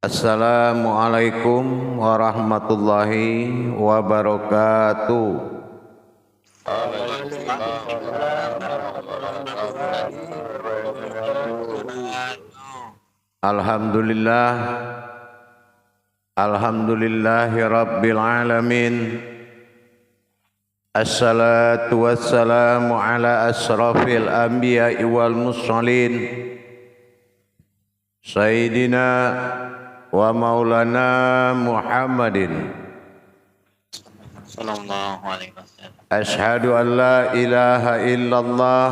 Assalamualaikum warahmatullahi wabarakatuh. Alhamdulillah, alhamdulillahi rabbil alamin. Assalatu wassalamu ala asrafil anbiya'i wal mursalin Sayyidina wa maulana Muhammadin sallallahu alaihi wasallam. Ashhadu an la ilaha illallah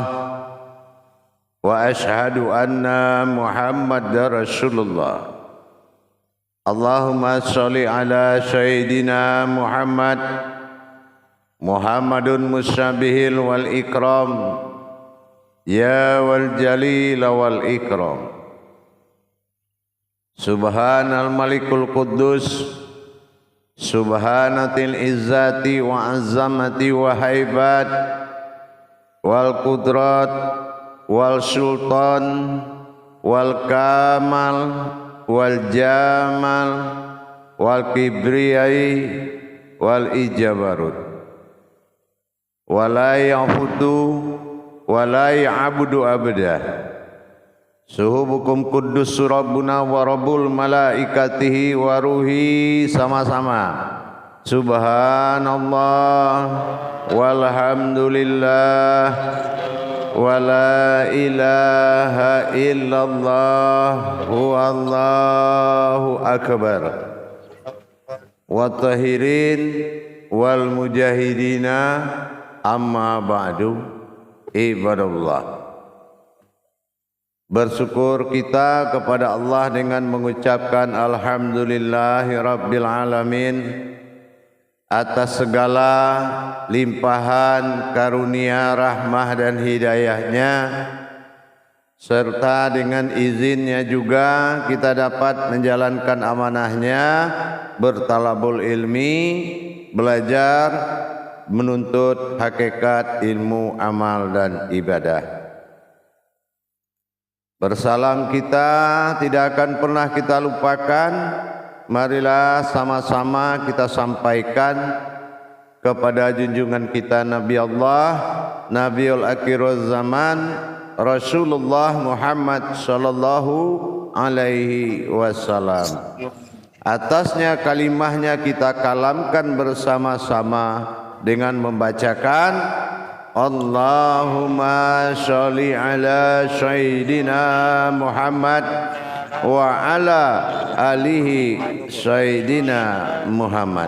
wa ashhadu anna Muhammadar Rasulullah. Allahumma sholli ala Sayyidina Muhammadun musabihil wal ikram ya wal jalil wal ikram. Subhanal malikul quddus subhanatil izzati wa azamati wa haibat wal qudrat wal sultan wal kamal wal jamal wal kibriyai wal ijabarut wala yahudu wala ya'budu abdah. Suhubukum kuddus rabbuna wa rabbul malaikatihi wa ruhi, sama-sama subhanallah walhamdulillah wa la ilaha illallah huwallahu akbar wa tahirin wal mujahidina amma ba'du. Ibadallah, bersyukur kita kepada Allah dengan mengucapkan alhamdulillahi rabbil alamin atas segala limpahan karunia, rahmah dan hidayahnya, serta dengan izinnya juga kita dapat menjalankan amanahnya bertalabul ilmi, belajar menuntut hakikat ilmu, amal dan ibadah. Bersalam kita tidak akan pernah kita lupakan. Marilah sama-sama kita sampaikan kepada junjungan kita Nabi Allah, Nabiul Akhiruz Zaman, Rasulullah Muhammad sallallahu alaihi wasallam. Atasnya kalimahnya kita kalamkan bersama-sama dengan membacakan Allahumma sholli ala Sayyidina Muhammad wa ala alihi Sayyidina Muhammad.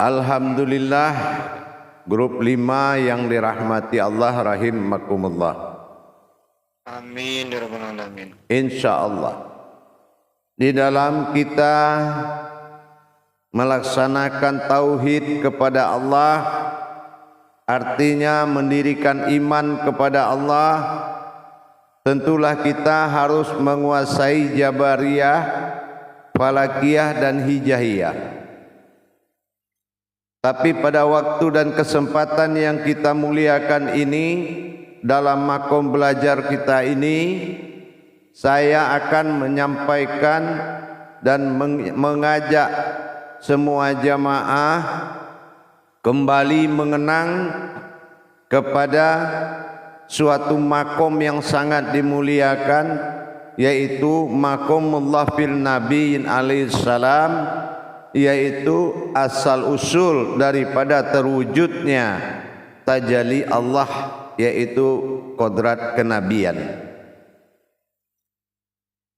Alhamdulillah, grup 5 yang dirahmati Allah rahimakumullah. Amin ya rabbal alamin. Insyaallah di dalam kita melaksanakan tauhid kepada Allah, artinya mendirikan iman kepada Allah, tentulah kita harus menguasai Jabariyah, Falakiyah dan Hijaiyah. Tapi pada waktu dan kesempatan yang kita muliakan ini, dalam makom belajar kita ini, saya akan menyampaikan dan mengajak semua jamaah kembali mengenang kepada suatu makom yang sangat dimuliakan, yaitu makomullah fil nabiyyin alaihi salam, yaitu asal usul daripada terwujudnya tajalli Allah, yaitu kodrat kenabian.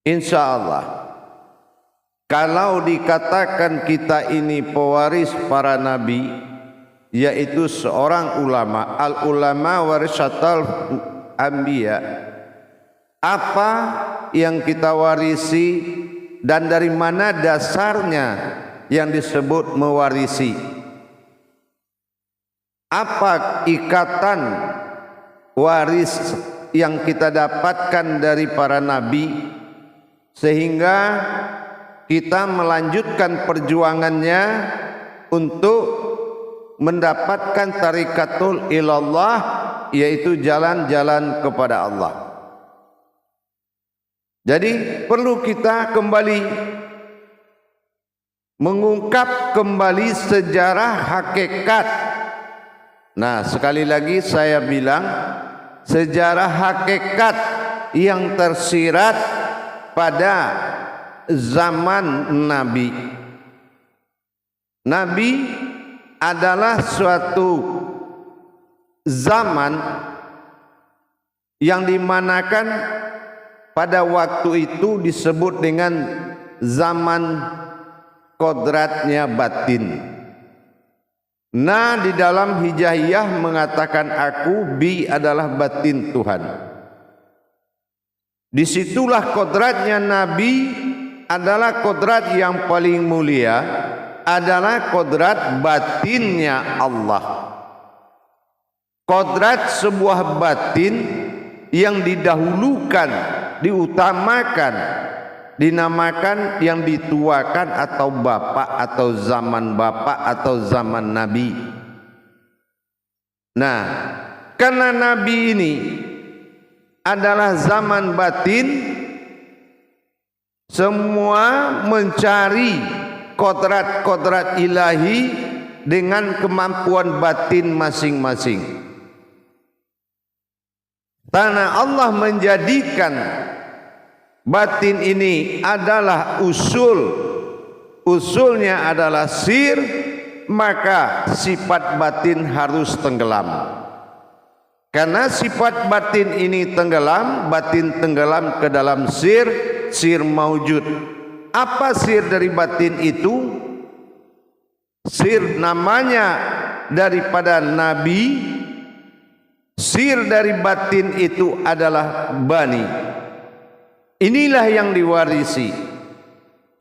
Insyaallah, kalau dikatakan kita ini pewaris para nabi, yaitu seorang ulama, al-ulama warisatul anbiya, apa yang kita warisi dan dari mana dasarnya yang disebut mewarisi? Apa ikatan waris yang kita dapatkan dari para nabi sehingga kita melanjutkan perjuangannya untuk mendapatkan tarikatul ilallah, yaitu jalan-jalan kepada Allah. Jadi perlu kita kembali mengungkap kembali sejarah hakikat. Nah, sekali lagi saya bilang, sejarah hakikat yang tersirat pada zaman Nabi. Nabi adalah suatu zaman yang dimanakan pada waktu itu disebut dengan zaman kodratnya batin. Nah, di dalam Hijaiyah mengatakan aku, bi adalah batin Tuhan. Disitulah kodratnya Nabi adalah kodrat yang paling mulia, adalah kodrat batinnya Allah. Kodrat sebuah batin yang didahulukan, diutamakan, dinamakan yang dituakan atau bapak atau zaman bapak atau zaman Nabi. Nah, karena Nabi ini adalah zaman batin, semua mencari kodrat-kodrat ilahi dengan kemampuan batin masing-masing. Karena Allah menjadikan batin ini adalah usulnya adalah sir, maka sifat batin harus tenggelam. Karena sifat batin ini tenggelam, batin tenggelam ke dalam sir, sir maujud. Apa sir dari batin itu? Sir namanya daripada Nabi. Sir dari batin itu adalah bani. Inilah yang diwarisi.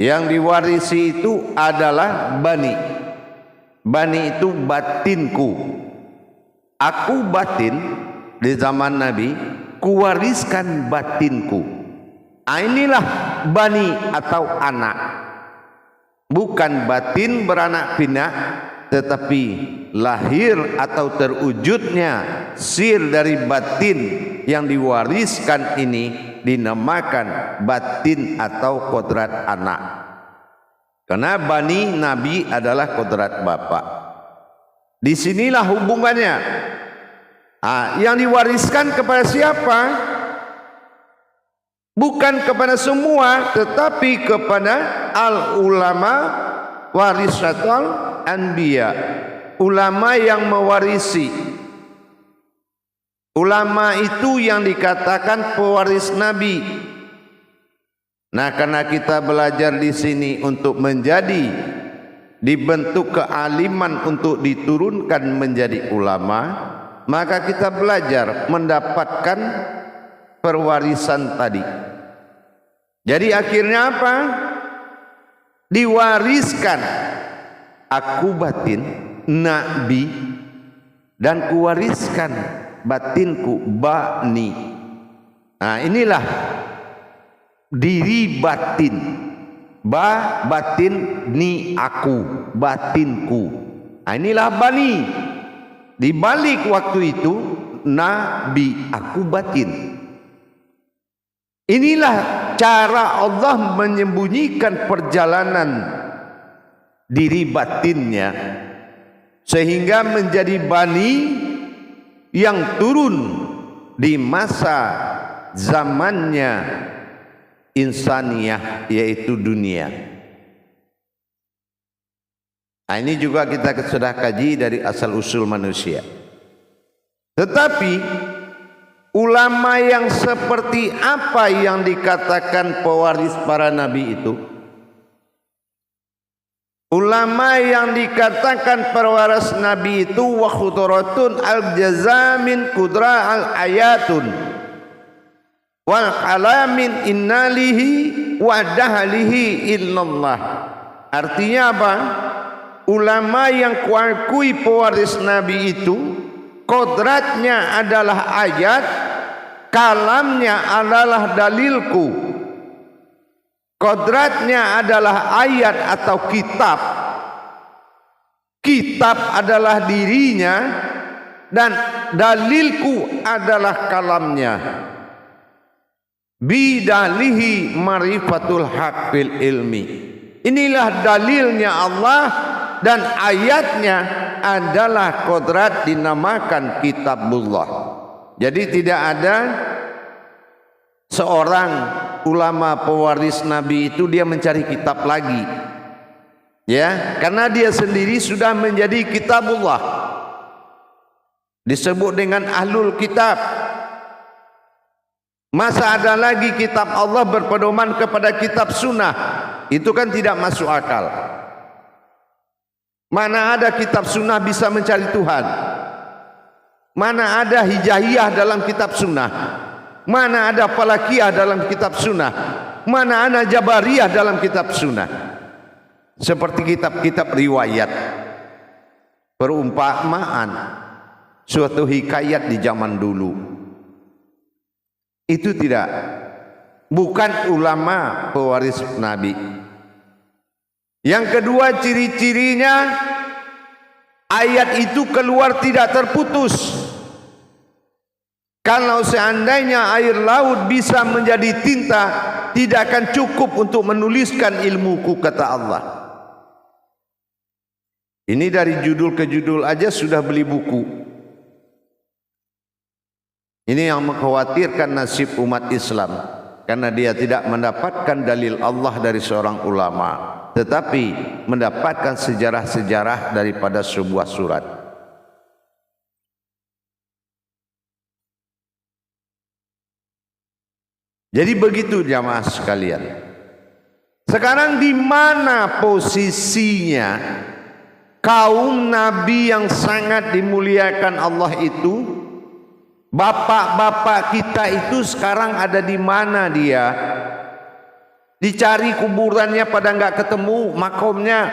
Yang diwarisi itu adalah bani. Bani itu batinku. Aku batin di zaman Nabi, kuwariskan batinku. Inilah bani atau anak. Bukan batin beranak pinak, tetapi lahir atau terwujudnya sir dari batin yang diwariskan ini dinamakan batin atau kodrat anak. Karena bani Nabi adalah kodrat bapak. Disinilah hubungannya. Yang diwariskan kepada siapa? Bukan kepada semua, tetapi kepada al-ulama warisatul anbiya, ulama yang mewarisi. Ulama itu yang dikatakan pewaris Nabi. Nah, karena kita belajar di sini untuk menjadi dibentuk kealiman untuk diturunkan menjadi ulama, maka kita belajar mendapatkan perwarisan tadi. Jadi akhirnya apa? Diwariskan aku batin Nabi dan kuwariskan batinku bani. Nah, inilah diri batin. Batin ni aku, batinku. Nah, inilah bani. Di balik waktu itu Nabi, aku batin. Inilah cara Allah menyembunyikan perjalanan diri batinnya sehingga menjadi bani yang turun di masa zamannya insaniyah, yaitu dunia. Nah, ini juga kita sudah kaji dari asal usul manusia. Tetapi ulama yang seperti apa yang dikatakan pewaris para nabi itu? Ulama yang dikatakan pewaris nabi itu wa khudratun al-jazamin kudra al-ayatun wal kalamin innalihi wa dahlihi illallah. Artinya apa? Ulama yang kuakui pewaris nabi itu kodratnya adalah ayat, kalamnya adalah dalilku. Kodratnya adalah ayat atau kitab. Kitab adalah dirinya dan dalilku adalah kalamnya. bidalihi marifatul haq fil ilmi. Inilah dalilnya Allah dan ayatnya adalah kodrat dinamakan kitabullah. Jadi tidak ada seorang ulama pewaris Nabi itu dia mencari kitab lagi, ya, karena dia sendiri sudah menjadi kitabullah, disebut dengan ahlul kitab. Masa ada lagi kitab Allah berpedoman kepada kitab sunnah? Itu kan tidak masuk akal. Mana ada kitab sunnah bisa mencari Tuhan? Mana ada hijaiyah dalam kitab sunnah? Mana ada falakiyah dalam kitab sunnah? Mana ada jabariyah dalam kitab sunnah? Seperti kitab-kitab riwayat, perumpamaan, suatu hikayat di zaman dulu. Itu tidak, bukan ulama pewaris Nabi. Yang kedua, ciri-cirinya ayat itu keluar tidak terputus. Kalau seandainya air laut bisa menjadi tinta, tidak akan cukup untuk menuliskan ilmuku, kata Allah. Ini dari judul ke judul aja sudah beli buku. Ini yang mengkhawatirkan nasib umat Islam, karena dia tidak mendapatkan dalil Allah dari seorang ulama, tetapi mendapatkan sejarah-sejarah daripada sebuah surat. Jadi begitu jamaah sekalian. Sekarang di mana posisinya kaum Nabi yang sangat dimuliakan Allah itu? Bapak-bapak kita itu sekarang ada di mana dia? Dicari kuburannya pada nggak ketemu, makomnya.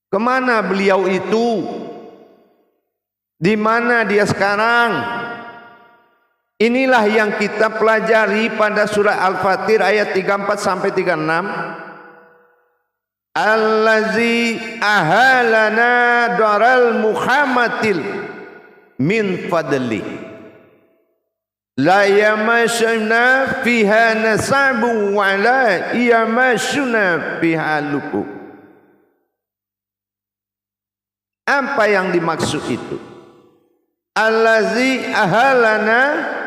Kemana beliau itu? Di mana dia sekarang? Inilah yang kita pelajari pada surah Al-Fatir ayat 34 sampai 36. Allazi ahalana daral muhammatil min fadli la yamashna fiha nasabu wa la yamashna fiha luku. Apa yang dimaksud itu? Allazi ahalana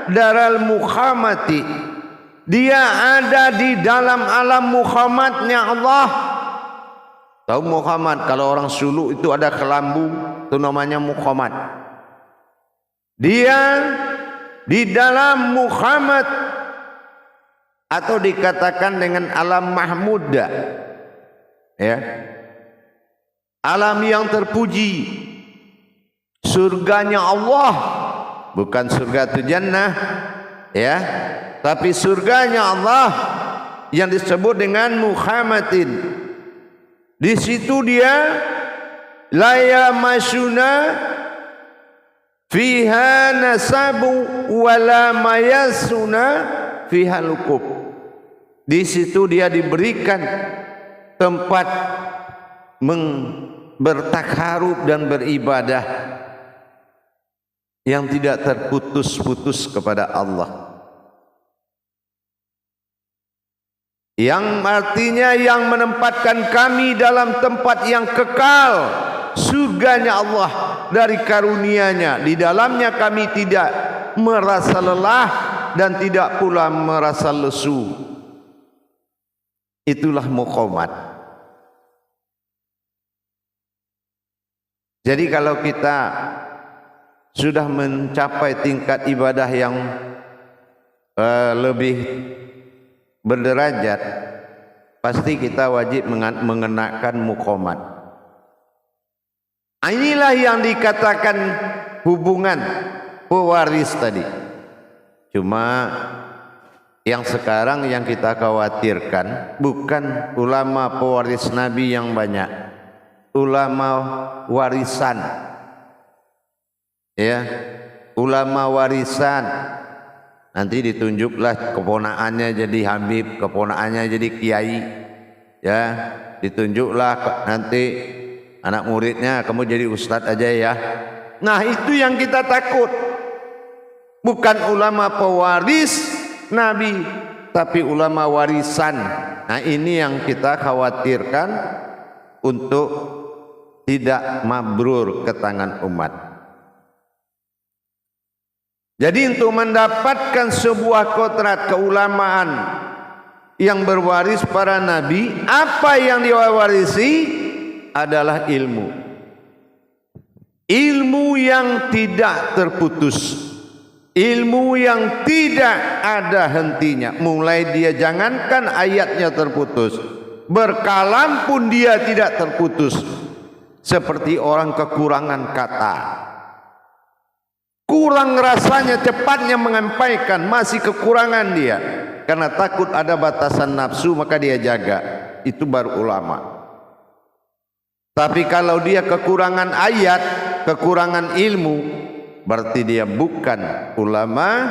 daral muhammati, dia ada di dalam alam Muhammadnya Allah. Tahu Muhammad, kalau orang Sulu itu ada kelambu, itu namanya Muhammad. Dia di dalam Muhammad, atau dikatakan dengan alam mahmuda, ya, alam yang terpuji, surganya Allah, bukan surga itu jannah, ya, tapi surganya Allah yang disebut dengan Muhammadin. Di situ dia la yamasuna fiha nasabu wala mayasuna fiha lukub. Di situ dia diberikan tempat bertakharub dan beribadah yang tidak terputus-putus kepada Allah, yang artinya yang menempatkan kami dalam tempat yang kekal, surganya Allah dari karunia-Nya. Di dalamnya kami tidak merasa lelah dan tidak pula merasa lesu. Itulah muqamat. Jadi kalau kita sudah mencapai tingkat ibadah yang lebih berderajat, pasti kita wajib mengenakan muqamat. Inilah yang dikatakan hubungan pewaris tadi. Cuma yang sekarang yang kita khawatirkan bukan ulama pewaris Nabi yang banyak, ulama warisan, ya, ulama warisan. Nanti ditunjuklah keponakannya jadi Habib, keponakannya jadi Kiai, ya, ditunjuklah nanti anak muridnya kamu jadi Ustadz aja ya. Nah itu yang kita takut, bukan ulama pewaris nabi, tapi ulama warisan. Nah, ini yang kita khawatirkan untuk tidak mabrur ke tangan umat. Jadi untuk mendapatkan sebuah kodrat keulamaan yang berwaris para nabi, apa yang diwarisi adalah ilmu. Ilmu yang tidak terputus, ilmu yang tidak ada hentinya. Mulai dia jangankan ayatnya terputus, berkalam pun dia tidak terputus. Seperti orang kekurangan kata, kurang rasanya cepatnya menyampaikan, masih kekurangan dia. Karena takut ada batasan nafsu maka dia jaga. Itu baru ulama. Tapi kalau dia kekurangan ayat, kekurangan ilmu, berarti dia bukan ulama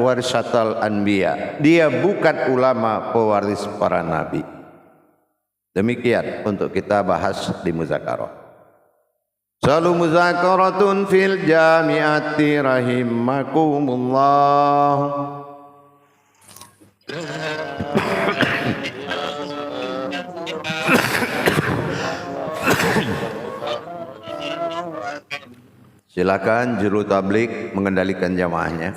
warisatul anbiya. Dia bukan ulama pewaris para nabi. Demikian untuk kita bahas di muzakarah. Salu muzakaratun fil jami'ati rahimakumullah. Silakan juru tablik mengendalikan jamaahnya.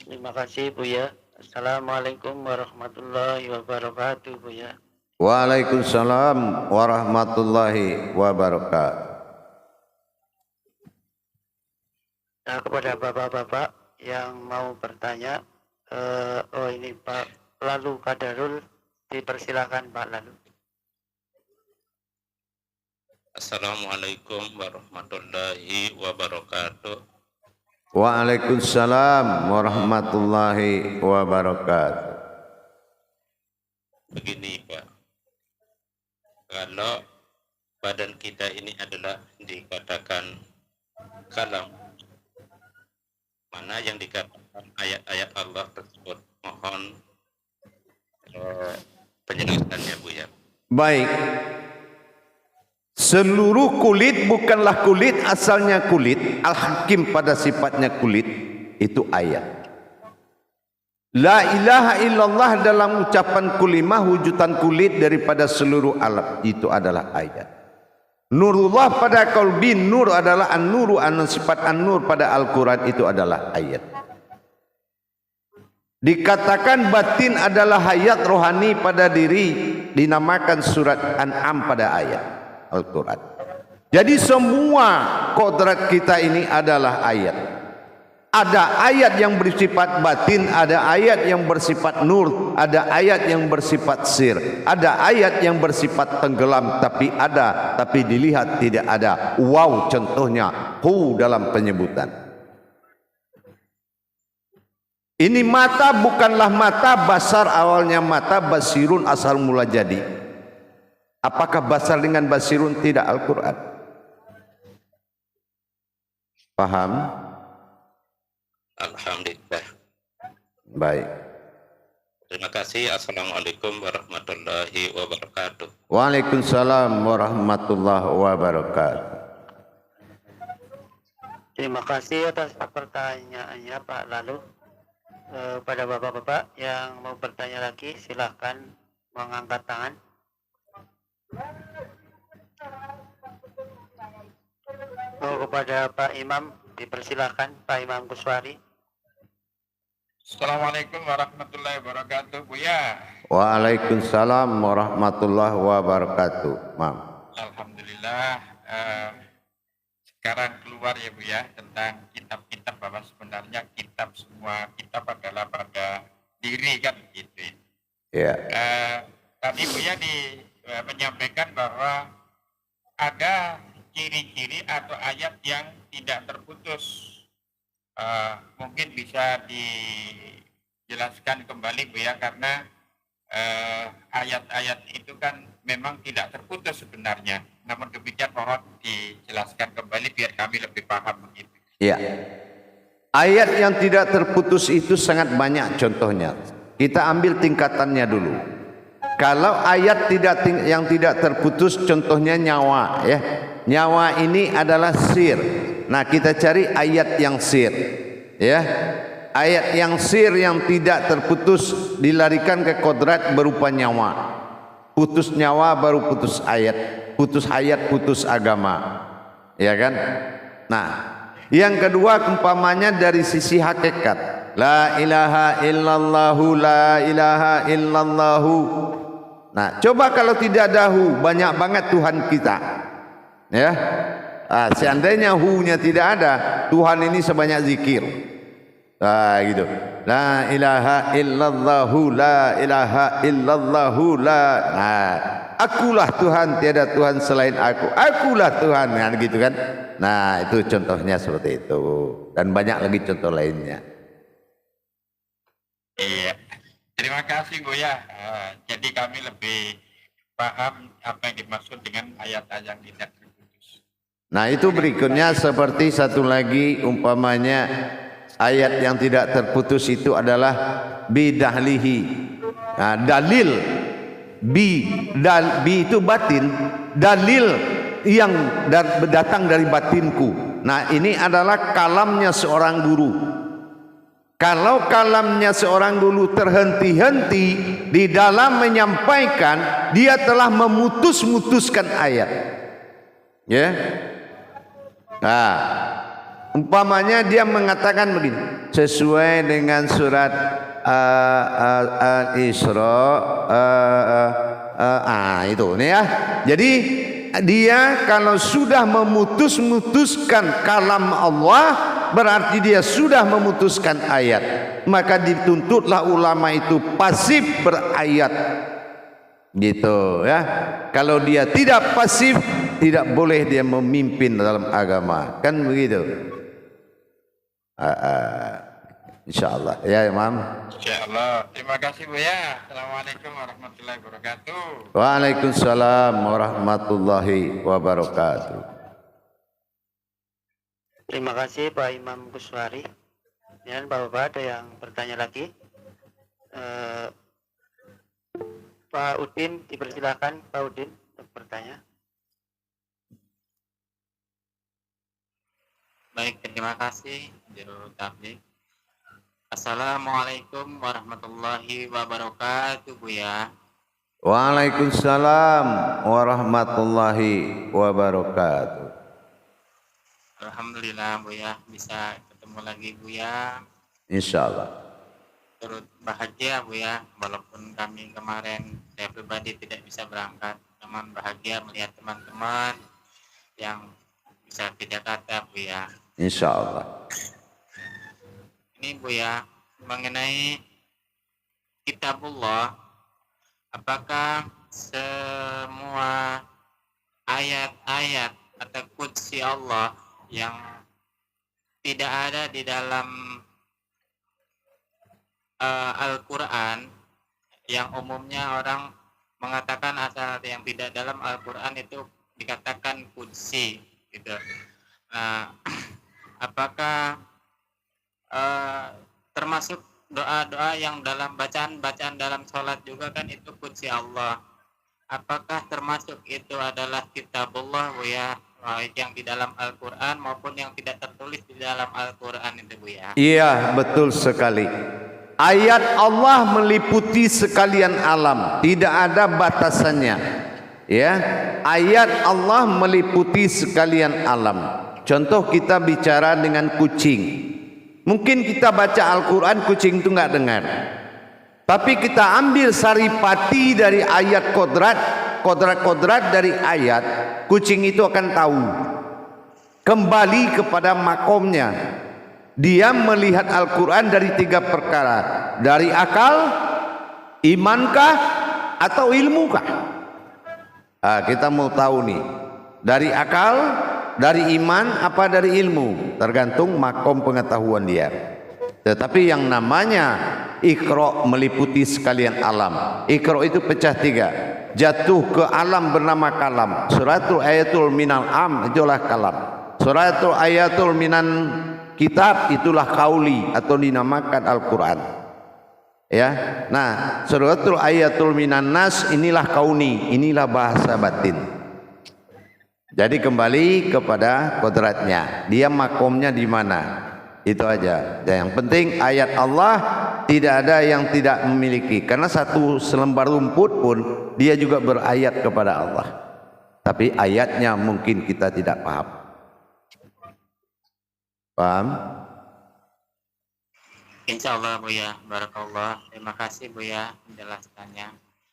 Terima kasih Buya. Assalamualaikum warahmatullahi wabarakatuh Buya. Waalaikumsalam warahmatullahi wabarakatuh. Nah, kepada bapak-bapak yang mau bertanya, ini Pak Lalu Kadarul, dipersilakan Pak Lalu. Assalamualaikum warahmatullahi wabarakatuh. Waalaikumsalam warahmatullahi wabarakatuh. Begini Pak, kalau badan kita ini adalah dikatakan kalam, mana yang dikatakan ayat-ayat Allah tersebut, mohon penjelasannya Bu ya. Baik. Seluruh kulit bukanlah kulit, asalnya kulit. Al-Hakim pada sifatnya kulit. Itu ayat. La ilaha illallah dalam ucapan kulimah wujudan kulit daripada seluruh alam. Itu adalah ayat. Nurullah pada qalbi, nur adalah an-nuru, sifat an-nur pada Al-Quran, itu adalah ayat. Dikatakan batin adalah hayat rohani pada diri, dinamakan surat An'am pada ayat Al-Quran. Jadi semua kodrat kita ini adalah ayat. Ada ayat yang bersifat batin, ada ayat yang bersifat nur, ada ayat yang bersifat sir, ada ayat yang bersifat tenggelam, tapi ada, tapi dilihat tidak ada. Wow, contohnya hu dalam penyebutan. Ini mata bukanlah mata basar, awalnya mata, basirun asal mula jadi. Apakah basar dengan basirun tidak Al-Quran? Paham? Alhamdulillah. Baik. Terima kasih. Assalamualaikum warahmatullahi wabarakatuh. Waalaikumsalam warahmatullahi wabarakatuh. Terima kasih atas pertanyaannya Pak Lalu. Pada bapak-bapak yang mau bertanya lagi, silahkan mengangkat tangan. Kepada Pak Imam, dipersilahkan Pak Imam Kuswari. Assalamualaikum warahmatullahi wabarakatuh, Buya. Waalaikumsalam warahmatullahi wabarakatuh. Mam. Alhamdulillah, sekarang keluar ya Buya tentang kitab-kitab, bahwa sebenarnya kitab, semua kitab adalah pada diri kan gitu. Ya. Tadi Buya menyampaikan bahwa ada ciri-ciri atau ayat yang tidak terputus. Mungkin bisa dijelaskan kembali Bu ya, karena ayat-ayat itu kan memang tidak terputus sebenarnya. Namun demikian mohon dijelaskan kembali biar kami lebih paham begitu. Ya. Ayat yang tidak terputus itu sangat banyak contohnya. Kita ambil tingkatannya dulu. Kalau ayat yang tidak terputus, contohnya nyawa ya. Nyawa ini adalah sir. Nah, kita cari ayat yang sir. Ya, ayat yang sir yang tidak terputus dilarikan ke kodrat berupa nyawa. Putus nyawa baru putus ayat, putus agama. Ya kan? Nah, yang kedua umpamanya dari sisi hakikat. La ilaha illallahu, la ilaha illallahu. Nah, coba kalau tidak ada hu, banyak banget Tuhan kita. Ya. Seandainya hu-nya tidak ada, Tuhan ini sebanyak zikir. Gitu. La ilaha illallahu, la ilaha illallahu, la. Akulah Tuhan, tiada Tuhan selain aku. Akulah Tuhan, kan gitu kan. Nah, itu contohnya seperti itu. Dan banyak lagi contoh lainnya. Iya. Terima kasih Buya. Jadi kami lebih paham apa yang dimaksud dengan ayat-ayat yang tidak terputus. Nah, itu berikutnya seperti satu lagi umpamanya ayat yang tidak terputus itu adalah bidahlihi. Nah, dalil bi itu batin, dalil yang datang dari batinku. Nah, ini adalah kalamnya seorang guru. Kalau kalamnya seorang guru terhenti-henti di dalam menyampaikan, dia telah memutuskan ayat. Ya. Nah, umpamanya dia mengatakan begini, sesuai dengan surat Al-Isra, itu nih ya. Jadi dia kalau sudah memutuskan kalam Allah, berarti dia sudah memutuskan ayat. Maka dituntutlah ulama itu pasif berayat. Gitu ya. Kalau dia tidak pasif, tidak boleh dia memimpin dalam agama. Kan begitu. Insyaallah ya Imam. Insyaallah. Terima kasih Buya. Assalamualaikum warahmatullahi wabarakatuh. Waalaikumsalam warahmatullahi wabarakatuh. Terima kasih Pak Imam Kuswari. Dan Bapak-bapak ada yang bertanya lagi? Pak Udin dipersilakan, Pak Udin untuk bertanya. Baik, terima kasih Dirul Tablik. Assalamualaikum warahmatullahi wabarakatuh Buya. Waalaikumsalam warahmatullahi wabarakatuh. Alhamdulillah Buya bisa ketemu lagi Buya. Insyaallah. Turut bahagia Buya, walaupun kami kemarin saya pribadi tidak bisa berangkat, namun bahagia melihat teman-teman yang bisa ke Jakarta Buya. Insyaallah. Ini Buya, mengenai kitabullah, apakah semua ayat-ayat atau qudsi Allah yang tidak ada di dalam Al-Quran, yang umumnya orang mengatakan asal yang tidak dalam Al-Quran itu dikatakan qudsi gitu. Nah, apakah termasuk doa-doa yang dalam bacaan dalam sholat juga kan itu qudsi Allah? Apakah termasuk itu adalah kitabullah Buya, baik yang di dalam Al-Quran maupun yang tidak tertulis di dalam Al-Quran itu Buya? Iya, betul sekali. Ayat Allah meliputi sekalian alam, tidak ada batasannya. Ya, ayat Allah meliputi sekalian alam. Contoh kita bicara dengan kucing. Mungkin kita baca Al-Quran, kucing itu nggak dengar. Tapi kita ambil saripati dari ayat kodrat dari ayat, kucing itu akan tahu. Kembali kepada makomnya. Dia melihat Al-Quran dari 3 perkara. Dari akal, imankah, atau ilmukah? Kita mau tahu nih. Dari akal, dari iman, apa dari ilmu? Tergantung makom pengetahuan dia. Tetapi yang namanya Iqra meliputi sekalian alam. Iqra itu pecah 3. Jatuh ke alam bernama kalam. Suratul ayatul minal am, itulah kalam. Suratul ayatul minan kitab, itulah kauli atau dinamakan Al-Quran. Ya, nah suratul ayatul minan nas, inilah kauni, inilah bahasa batin. Jadi kembali kepada kodratnya, dia makomnya di mana. Itu aja. Dan yang penting ayat Allah tidak ada yang tidak memiliki. Karena satu selembar rumput pun dia juga berayat kepada Allah. Tapi ayatnya mungkin kita tidak paham. Paham? Insya Allah Buya, barakallah. Terima kasih Buya menjelaskannya.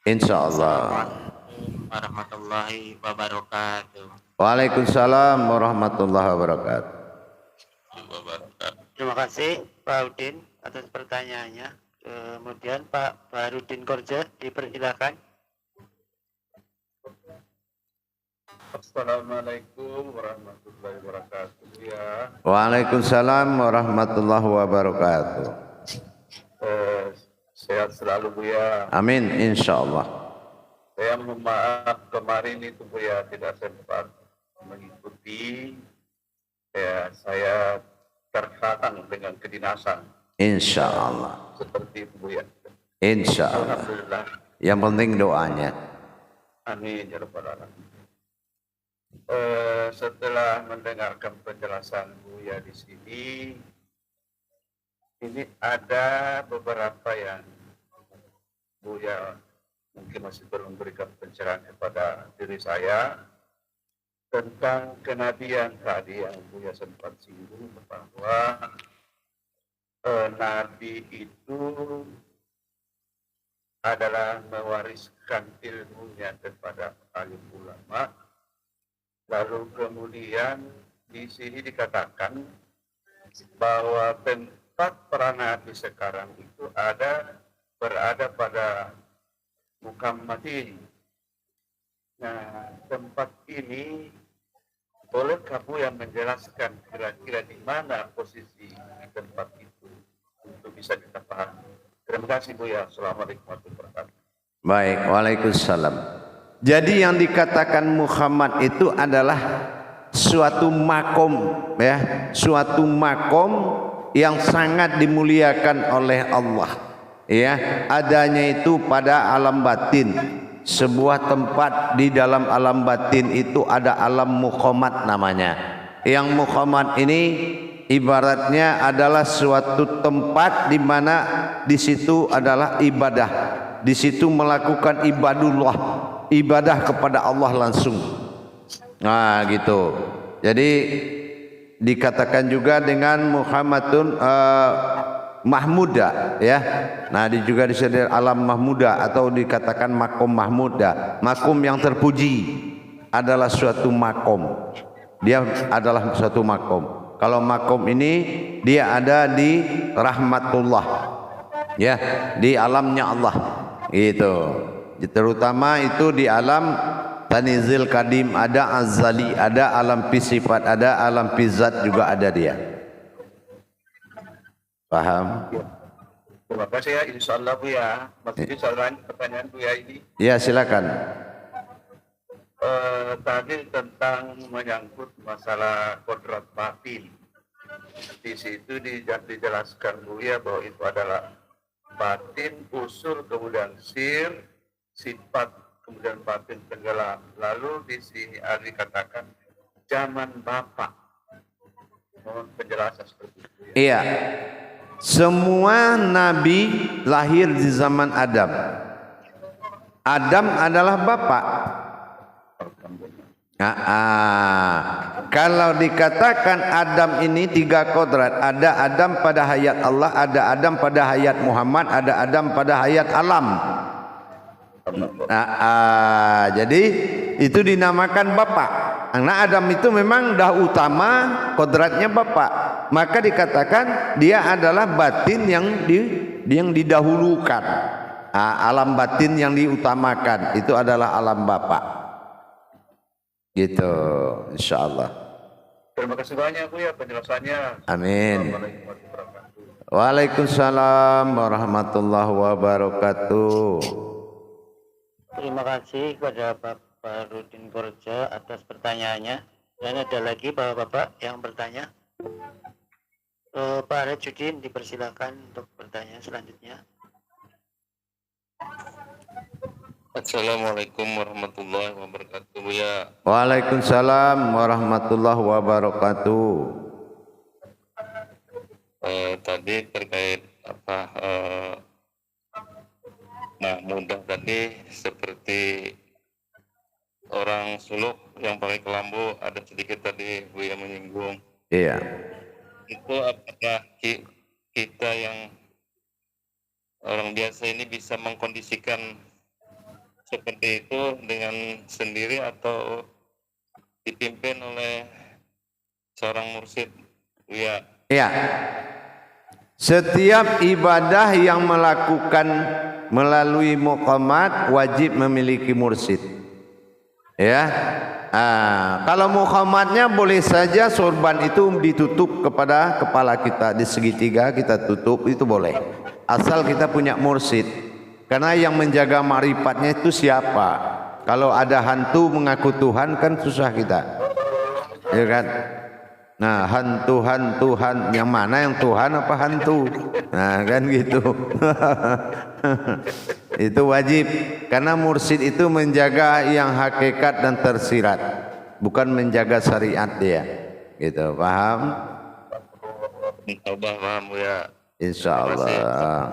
Insya Allah. Assalamualaikum warahmatullahi wabarakatuh. Waalaikumsalam warahmatullahi wabarakatuh. Terima kasih Pak Udin atas pertanyaannya. Kemudian Pak Baharudin Korja dipersilakan. Assalamualaikum warahmatullahi wabarakatuh. Ya, Waalaikumsalam warahmatullahi wabarakatuh. sehat selalu Buya. Amin insyaallah. Saya mohon maaf kemarin itu Buya tidak sempat mengikuti. Saya terhalang dengan kedinasan Insyaallah. seperti itu Buya. Insyaallah. Alhamdulillah. Yang penting doanya. Amin ya rabbal alamin. Setelah mendengarkan penjelasan Buya di sini, ini ada beberapa yang Buya mungkin masih belum memberikan pencerahan kepada diri saya tentang kenabian tadi yang Buya sempat singgung bahwa Nabi itu adalah mewariskan ilmunya kepada alim ulama. Lalu kemudian di sini dikatakan bahwa tempat para nabi sekarang itu berada pada Muhammadin. Nah, tempat ini boleh kamu yang menjelaskan kira-kira di mana posisi tempat itu untuk bisa kita pahami. Terima kasih Buya. Assalamualaikum warahmatullahi wabarakatuh. Baik, waalaikumsalam. Jadi yang dikatakan Muhammad itu adalah suatu makom, ya, suatu makom yang sangat dimuliakan oleh Allah, ya. Adanya itu pada alam batin. Sebuah tempat di dalam alam batin itu ada alam Muhammad namanya. Yang Muhammad ini ibaratnya adalah suatu tempat di mana di situ adalah ibadah. Di situ melakukan ibadah kepada Allah langsung. Nah, gitu. Jadi dikatakan juga dengan Muhammadun Mahmuda, ya. Nah, juga disebut alam Mahmuda atau dikatakan makom Mahmuda. Makom yang terpuji adalah suatu makom. Dia adalah suatu makom. Kalau makom ini dia ada di rahmatullah, ya, di alamnya Allah. Gitu. Terutama itu di alam Tanizil Kadim, ada Azali, ada alam Pisifat, ada alam Pizat juga ada dia. Paham? Terima kasih ya, insyaallah Buya. Masih bisa lanjut pertanyaan Buya ini. Ya, silakan. Tadi tentang menyangkut masalah kodrat batin. Di situ dijelaskan Buya bahwa itu adalah batin, usul, kemudian sir, sifat, kemudian batin tenggelam. Lalu di sini Ali katakan zaman Bapak. Mohon penjelasan seperti itu. Ya. Iya. Semua nabi lahir di zaman Adam. Adam adalah bapak. Kalau dikatakan Adam ini tiga kodrat, ada Adam pada hayat Allah, ada Adam pada hayat Muhammad, ada Adam pada hayat alam. Jadi itu dinamakan bapak. Karena Adam itu memang dah utama kodratnya bapak, maka dikatakan dia adalah batin yang didahulukan. Alam batin yang diutamakan itu adalah alam bapak. Gitu, insyaallah. Terima kasih banyak Bu ya penjelasannya. Amin. Assalamualaikum warahmatullahi wabarakatuh. Waalaikumsalam warahmatullahi wabarakatuh. Terima kasih kepada Bapak Rudin Korja atas pertanyaannya. Dan ada lagi Bapak-Bapak yang bertanya. Pak Arjudin dipersilakan untuk pertanyaan selanjutnya. Assalamualaikum warahmatullahi wabarakatuh ya. Waalaikumsalam warahmatullahi wabarakatuh. tadi terkait mudah tadi seperti orang suluk yang pakai kelambu, ada sedikit tadi Bu yang menyinggung. Iya. Itu apakah kita yang orang biasa ini bisa mengkondisikan seperti itu dengan sendiri atau dipimpin oleh seorang mursyid? Ya. Iya. Setiap ibadah yang melakukan melalui muqamat wajib memiliki mursyid. Ya. Kalau muqamatnya boleh saja sorban itu ditutup kepada kepala kita di segitiga, kita tutup, itu boleh. Asal kita punya mursyid. Karena yang menjaga ma'rifatnya itu siapa? Kalau ada hantu mengaku Tuhan kan susah kita. Ya kan? Nah, hantu yang mana yang Tuhan apa hantu? Nah, kan gitu. Itu wajib karena mursyid itu menjaga yang hakikat dan tersirat, bukan menjaga syariat dia. Gitu, paham? Paham ya. Insyaallah.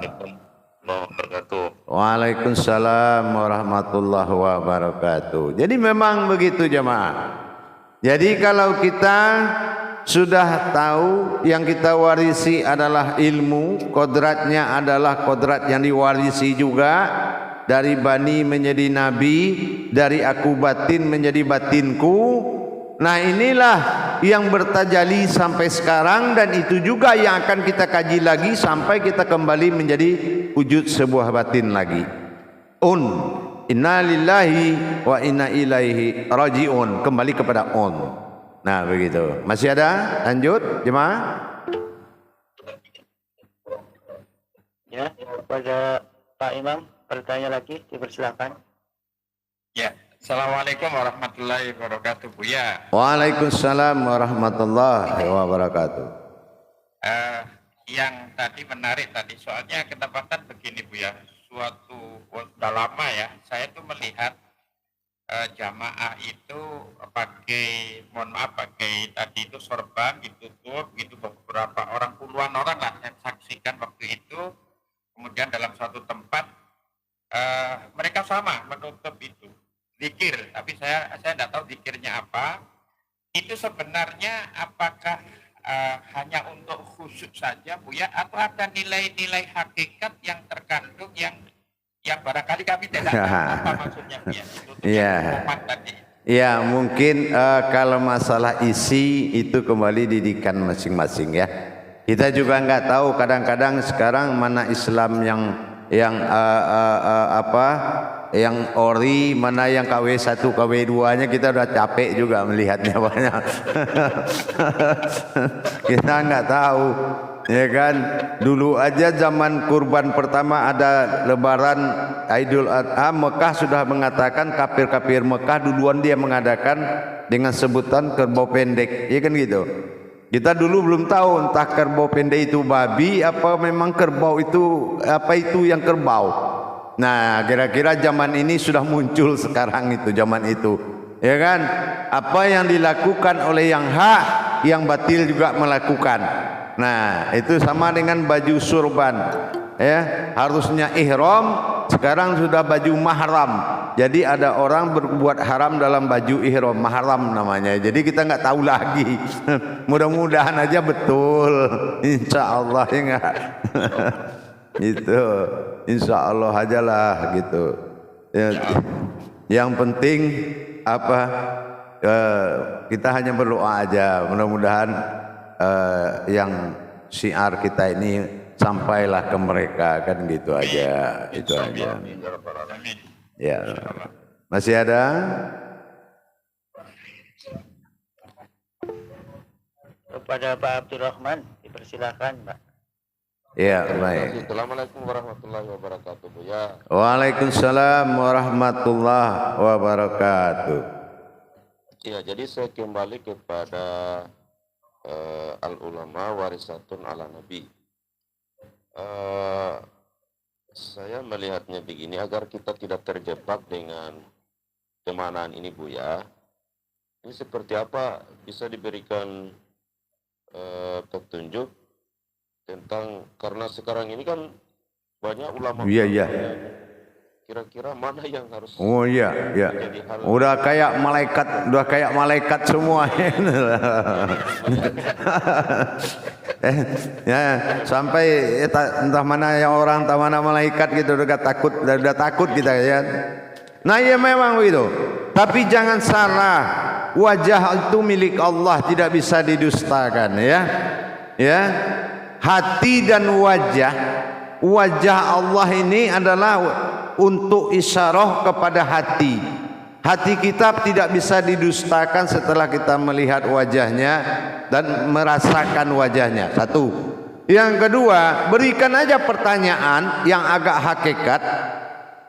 Waalaikumsalam warahmatullahi wabarakatuh. Jadi memang begitu jemaah. Jadi kalau kita sudah tahu yang kita warisi adalah ilmu, kodratnya adalah kodrat yang diwarisi juga dari bani menjadi nabi, dari aku batin menjadi batinku. Nah, inilah yang bertajali sampai sekarang, dan itu juga yang akan kita kaji lagi sampai kita kembali menjadi wujud sebuah batin lagi. Inna lillahi wa inna ilaihi raji'un, kembali kepada Nah, begitu. Masih ada? Lanjut, jemaah. Ya, kepada Pak Imam, bertanya lagi, dipersilakan. Ya, Assalamualaikum warahmatullahi wabarakatuh, Buya. Waalaikumsalam warahmatullahi wabarakatuh. Yang tadi menarik tadi, soalnya kedapatan begini, Buya. Sudah lama ya, saya tuh melihat jamaah itu pakai tadi itu sorban ditutup gitu, beberapa orang, puluhan orang lah saya saksikan waktu itu. Kemudian dalam suatu tempat mereka sama menutup itu zikir, tapi saya tidak tahu zikirnya apa. Itu sebenarnya apakah hanya untuk khusyuk saja, Buya, atau ada nilai-nilai hakikat yang terkandung yang barangkali kami tidak tahu apa maksudnya, Buya? Iya. Ya, mungkin kalau masalah isi itu kembali didikan masing-masing ya. Kita juga nggak tahu kadang-kadang sekarang mana Islam yang ori, mana yang KW1 KW2-nya, kita udah capek juga melihatnya banyak. Kita nggak tahu, ya kan? Dulu aja zaman kurban pertama ada lebaran Idul Adha, Mekah sudah mengatakan, kafir-kafir Mekah duluan dia mengadakan dengan sebutan kerbau pendek, ya kan gitu. Kita dulu belum tahu entah kerbau pendek itu babi apa memang kerbau itu apa itu yang kerbau. Nah, kira-kira zaman ini sudah muncul sekarang itu, zaman itu, ya kan? Apa yang dilakukan oleh yang hak, yang batil juga melakukan. Nah, itu sama dengan baju surban, ya, harusnya ihram, sekarang sudah baju mahram. Jadi ada orang berbuat haram dalam baju ihram, mahram namanya. Jadi kita nggak tahu lagi. Mudah-mudahan aja betul, insya Allah, ya nggak? Gitu, insya Allah aja lah gitu. Ya, yang penting apa? Kita hanya berdoa aja. Mudah-mudahan yang syiar kita ini sampailah ke mereka, kan gitu aja. Itu aja. Ya, masih ada? Kepada Pak Abdurrahman, dipersilakan, Pak. Ya, baik. Assalamualaikum warahmatullahi wabarakatuh, Buya. Waalaikumsalam warahmatullahi wabarakatuh. Ya, jadi saya kembali kepada al-ulama warisatun ala nabi. Saya melihatnya begini, agar kita tidak terjebak dengan kemanaan ini, Buya. Ini seperti apa bisa diberikan petunjuk tentang karena sekarang ini kan banyak ulama. Iya, iya. Kira-kira mana yang harus Oh iya, iya. menjadi hal Udah kayak malaikat semua. Ya, sampai entah mana yang orang, entah mana malaikat gitu udah takut kita ya. Nah, ya memang begitu. Tapi jangan salah, wajah itu milik Allah, tidak bisa didustakan ya. Ya. Hati dan wajah Allah ini adalah untuk isyarah kepada hati. Hati kita tidak bisa didustakan setelah kita melihat wajahnya dan merasakan wajahnya. Satu. Yang kedua, berikan aja pertanyaan yang agak hakikat.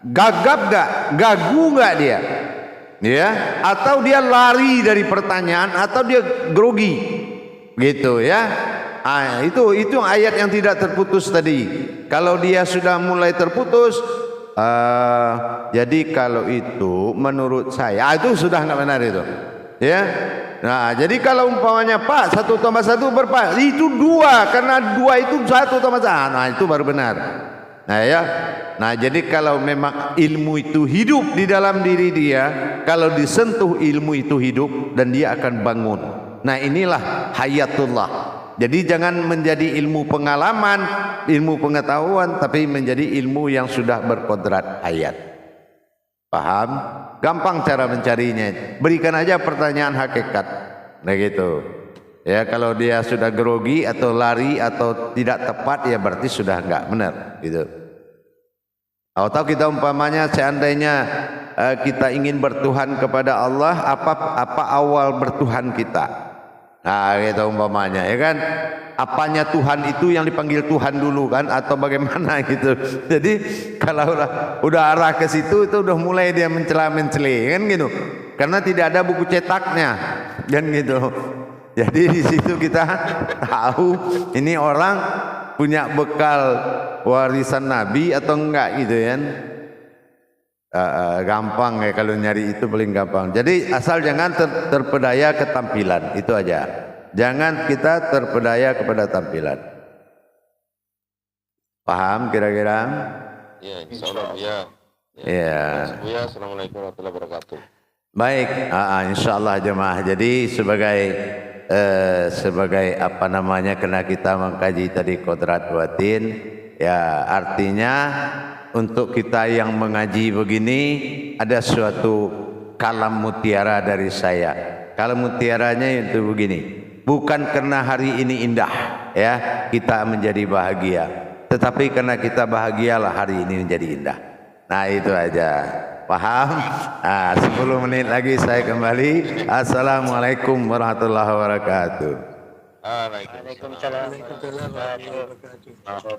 Gagap gak? Gagu gak dia? Ya, atau dia lari dari pertanyaan, atau dia grogi, gitu ya. Itu ayat yang tidak terputus tadi. Kalau dia sudah mulai terputus, jadi kalau itu menurut saya itu sudah nggak benar itu, ya. Nah, jadi kalau umpamanya Pak 1+1 berapa? Itu 2, karena 2 itu 1+1. Nah, itu baru benar. Nah ya. Nah, jadi kalau memang ilmu itu hidup di dalam diri dia, kalau disentuh ilmu itu hidup dan dia akan bangun. Nah, inilah hayatullah. Jadi jangan menjadi ilmu pengalaman, ilmu pengetahuan, tapi menjadi ilmu yang sudah berkodrat hayat. Paham? Gampang cara mencarinya. Berikan aja pertanyaan hakikat. Nah gitu. Ya, kalau dia sudah grogi atau lari atau tidak tepat, ya berarti sudah enggak benar gitu. Atau kita umpamanya seandainya kita ingin bertuhan kepada Allah, apa awal bertuhan kita? Nah, gitu umpamanya, ya kan? Apanya Tuhan itu yang dipanggil Tuhan dulu kan, atau bagaimana gitu. Jadi kalau udah arah ke situ, itu udah mulai dia mencela-mencela kan gitu. Karena tidak ada buku cetaknya kan gitu. Jadi di situ kita tahu ini orang punya bekal warisan Nabi atau enggak gitu kan. Gampang ya kalau nyari itu, paling gampang. Jadi asal jangan terpedaya ketampilan, itu aja. Jangan kita terpedaya kepada tampilan. Paham kira-kira? ya, insyaallah ya. Ya. Ya, assalamualaikum warahmatullahi wabarakatuh. Baik, insyaallah jemaah. Jadi sebagai apa namanya, karena kita mengkaji tadi kodrat batin, ya artinya untuk kita yang mengaji begini ada suatu kalam mutiara dari saya. Kalam mutiaranya itu begini, bukan karena hari ini indah ya kita menjadi bahagia, tetapi karena kita bahagialah hari ini menjadi indah. Nah itu aja. Paham? 10 menit lagi saya kembali. Assalamualaikum warahmatullahi wabarakatuh. Waalaikumsalam warahmatullahi wabarakatuh.